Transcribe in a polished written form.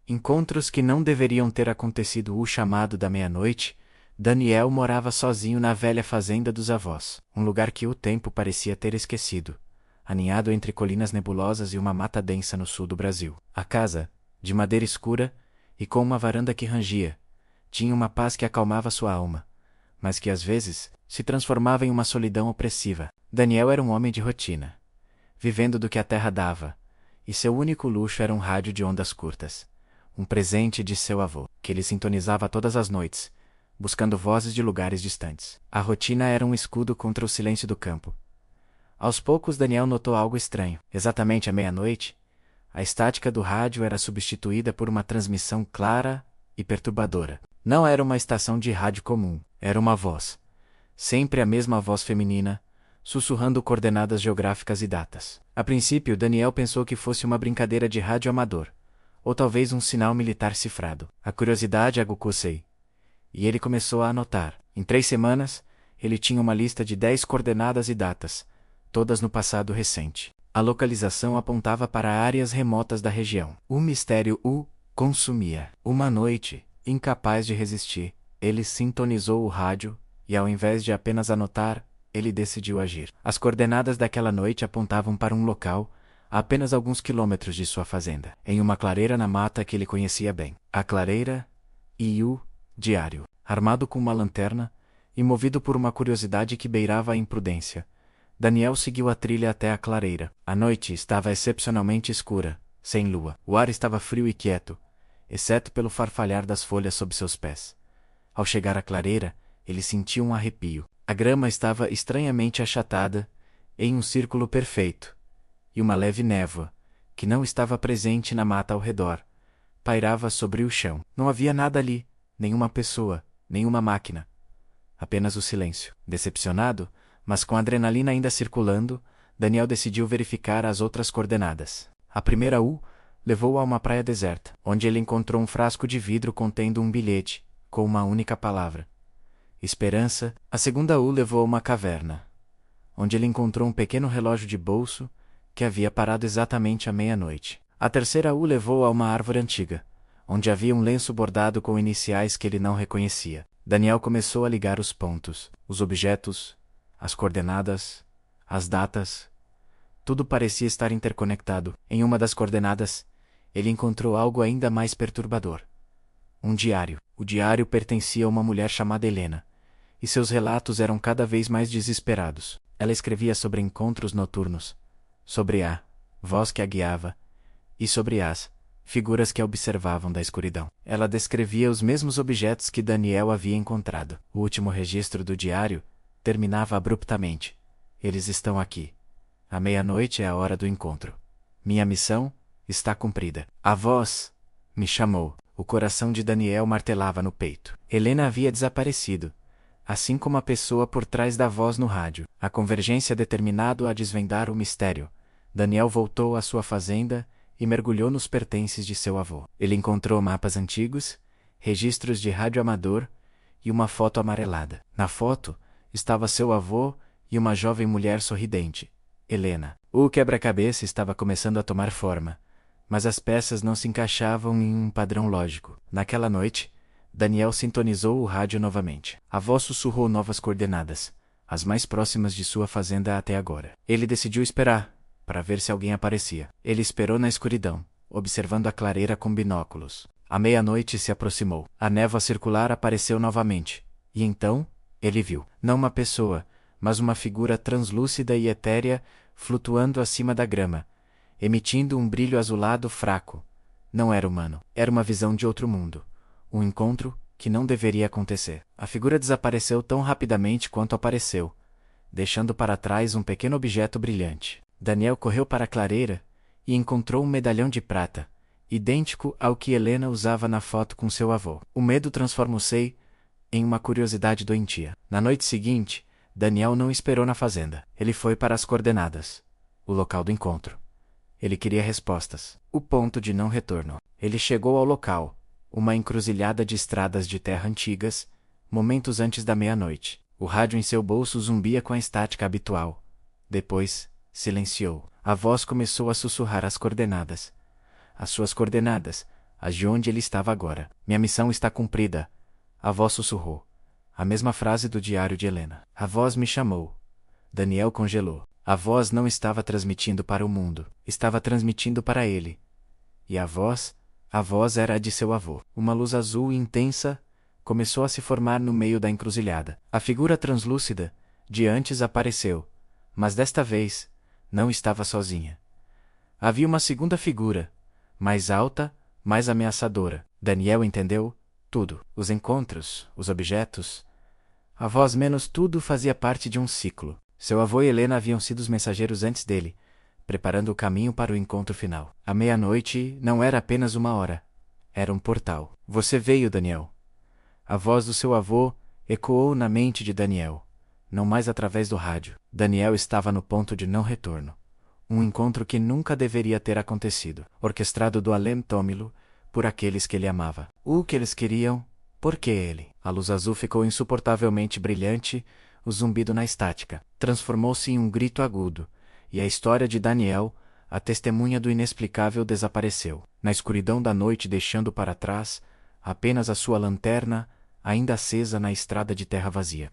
Encontros que não deveriam ter acontecido. O chamado da meia-noite. Daniel morava sozinho na velha fazenda dos avós, um lugar que o tempo parecia ter esquecido, aninhado entre colinas nebulosas e uma mata densa no sul do Brasil. A casa, de madeira escura e com uma varanda que rangia, tinha uma paz que acalmava sua alma, mas que às vezes se transformava em uma solidão opressiva. Daniel era um homem de rotina, vivendo do que a terra dava, e seu único luxo era um rádio de ondas curtas, um presente de seu avô, que ele sintonizava todas as noites, buscando vozes de lugares distantes. A rotina era um escudo contra o silêncio do campo. Aos poucos Daniel notou algo estranho. Exatamente à meia-noite, a estática do rádio era substituída por uma transmissão clara e perturbadora. Não era uma estação de rádio comum, era uma voz. Sempre a mesma voz feminina, sussurrando coordenadas geográficas e datas. A princípio, Daniel pensou que fosse uma brincadeira de rádio amador, ou talvez um sinal militar cifrado. A curiosidade aguçou-se, e ele começou a anotar. Em 3 semanas, ele tinha uma lista de 10 coordenadas e datas, todas no passado recente. A localização apontava para áreas remotas da região. O mistério o consumia. Uma noite, incapaz de resistir, ele sintonizou o rádio, e ao invés de apenas anotar, ele decidiu agir. As coordenadas daquela noite apontavam para um local, a apenas alguns quilômetros de sua fazenda, em uma clareira na mata que ele conhecia bem. A clareira e o diário. Armado com uma lanterna, e movido por uma curiosidade que beirava a imprudência, Daniel seguiu a trilha até a clareira. A noite estava excepcionalmente escura, sem lua. O ar estava frio e quieto, exceto pelo farfalhar das folhas sob seus pés. Ao chegar à clareira, ele sentiu um arrepio. A grama estava estranhamente achatada, em um círculo perfeito, e uma leve névoa, que não estava presente na mata ao redor, pairava sobre o chão. Não havia nada ali, nenhuma pessoa, nenhuma máquina. Apenas o silêncio. Decepcionado, mas com a adrenalina ainda circulando, Daniel decidiu verificar as outras coordenadas. A primeira U levou-o a uma praia deserta, onde ele encontrou um frasco de vidro contendo um bilhete, com uma única palavra: esperança. A segunda U levou a uma caverna, onde ele encontrou um pequeno relógio de bolso, que havia parado exatamente à meia-noite. A terceira U levou a uma árvore antiga, onde havia um lenço bordado com iniciais que ele não reconhecia. Daniel começou a ligar os pontos, os objetos, as coordenadas, as datas. Tudo parecia estar interconectado. Em uma das coordenadas, ele encontrou algo ainda mais perturbador. Um diário. O diário pertencia a uma mulher chamada Helena, e seus relatos eram cada vez mais desesperados. Ela escrevia sobre encontros noturnos, sobre a voz que a guiava, e sobre as figuras que a observavam da escuridão. Ela descrevia os mesmos objetos que Daniel havia encontrado. O último registro do diário terminava abruptamente: eles estão aqui. À meia-noite é a hora do encontro. Minha missão está cumprida. A voz me chamou. O coração de Daniel martelava no peito. Helena havia desaparecido, assim como a pessoa por trás da voz no rádio. A convergência determinado a desvendar o mistério. Daniel voltou à sua fazenda e mergulhou nos pertences de seu avô. Ele encontrou mapas antigos, registros de rádio amador e uma foto amarelada. Na foto estava seu avô e uma jovem mulher sorridente, Helena. O quebra-cabeça estava começando a tomar forma, mas as peças não se encaixavam em um padrão lógico. Naquela noite, Daniel sintonizou o rádio novamente. A voz sussurrou novas coordenadas, as mais próximas de sua fazenda até agora. Ele decidiu esperar, para ver se alguém aparecia. Ele esperou na escuridão, observando a clareira com binóculos. A meia-noite se aproximou. A névoa circular apareceu novamente, e então ele viu, não uma pessoa, mas uma figura translúcida e etérea flutuando acima da grama, emitindo um brilho azulado fraco. Não era humano. Era uma visão de outro mundo. Um encontro que não deveria acontecer. A figura desapareceu tão rapidamente quanto apareceu, deixando para trás um pequeno objeto brilhante. Daniel correu para a clareira e encontrou um medalhão de prata, idêntico ao que Helena usava na foto com seu avô. O medo transformou-se em uma curiosidade doentia. Na noite seguinte, Daniel não esperou na fazenda. Ele foi para as coordenadas, o local do encontro. Ele queria respostas. O ponto de não retorno. Ele chegou ao local, uma encruzilhada de estradas de terra antigas, momentos antes da meia-noite. O rádio em seu bolso zumbia com a estática habitual. Depois, silenciou. A voz começou a sussurrar as coordenadas. As suas coordenadas, as de onde ele estava agora. Minha missão está cumprida. A voz sussurrou. A mesma frase do diário de Helena. A voz me chamou. Daniel congelou. A voz não estava transmitindo para o mundo. Estava transmitindo para ele. E a voz era a de seu avô. Uma luz azul intensa começou a se formar no meio da encruzilhada. A figura translúcida de antes apareceu, mas desta vez não estava sozinha. Havia uma segunda figura, mais alta, mais ameaçadora. Daniel entendeu tudo. Os encontros, os objetos. A voz menos tudo fazia parte de um ciclo. Seu avô e Helena haviam sido os mensageiros antes dele, preparando o caminho para o encontro final. A meia-noite não era apenas uma hora. Era um portal. Você veio, Daniel. A voz do seu avô ecoou na mente de Daniel, não mais através do rádio. Daniel estava no ponto de não retorno. Um encontro que nunca deveria ter acontecido, orquestrado do além tômilo, por aqueles que ele amava. O que eles queriam, por que ele? A luz azul ficou insuportavelmente brilhante, o zumbido na estática transformou-se em um grito agudo, e a história de Daniel, a testemunha do inexplicável, desapareceu, na escuridão da noite, deixando para trás apenas a sua lanterna, ainda acesa na estrada de terra vazia.